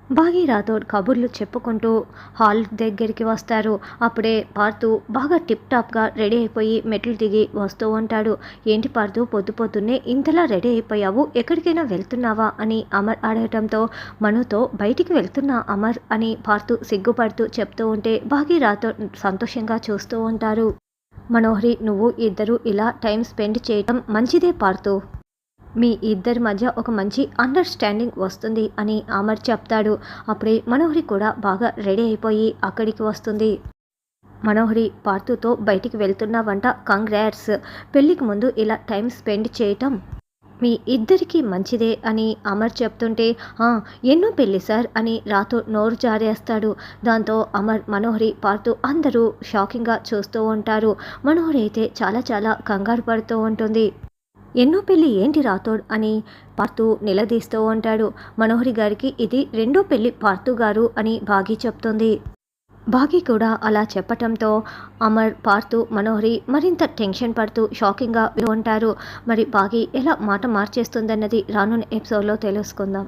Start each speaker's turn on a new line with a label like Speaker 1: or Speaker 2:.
Speaker 1: బాగి రాథోడ్ కబుర్లు చెప్పుకుంటూ హాల్ దగ్గరికి వస్తారు. అప్పుడే పార్థు బాగా టిప్ టాప్గా రెడీ అయిపోయి మెట్లు దిగి వస్తూ ఉంటాడు. ఏంటి పార్థు, పొద్దు పొద్దున్నే ఇంతలా రెడీ అయిపోయావు, ఎక్కడికైనా వెళ్తున్నావా అని అమర్ అడగటంతో మనుతో బయటికి వెళ్తున్నా అమర్ అని పార్థు సిగ్గుపడుతూ చెప్తూ ఉంటే బాగి రాథోడ్ సంతోషంగా చూస్తూ ఉంటారు. మనోహరి, నువ్వు ఇద్దరు ఇలా టైం స్పెండ్ చేయటం మంచిదే పార్థు, మీ ఇద్దరి మధ్య ఒక మంచి అండర్స్టాండింగ్ వస్తుంది అని అమర్ చెప్తాడు. అప్పుడే మనోహరి కూడా బాగా రెడీ అయిపోయి అక్కడికి వస్తుంది. మనోహరి, పార్థుతో బయటికి వెళ్తున్నావంట, కంగ్రాట్స్, పెళ్ళికి ముందు ఇలా టైం స్పెండ్ చేయటం మీ ఇద్దరికీ మంచిదే అని అమర్ చెప్తుంటే ఎన్నో పెళ్ళి సార్ అని రాథోడ్ నోరు జారేస్తాడు. దాంతో అమర్, మనోహరి, పార్థు అందరూ షాకింగ్గా చూస్తూ ఉంటారు. మనోహరి అయితే చాలా చాలా కంగారు పడుతూ ఉంటుంది. ఎన్నో పెళ్ళి ఏంటి రాథోడ్ అని పార్థు నిలదీస్తూ ఉంటాడు. మనోహరి గారికి ఇది రెండో పెళ్ళి పార్థు గారు అని బాగి చెప్తుంది. బాగి కూడా అలా చెప్పటంతో అమర్, పార్థు, మనోహరి మరింత టెన్షన్ పడుతూ షాకింగ్గా ఉంటారు. మరి బాగి ఎలా మాట మార్చేస్తుందన్నది రానున్న ఎపిసోడ్లో తెలుసుకుందాం.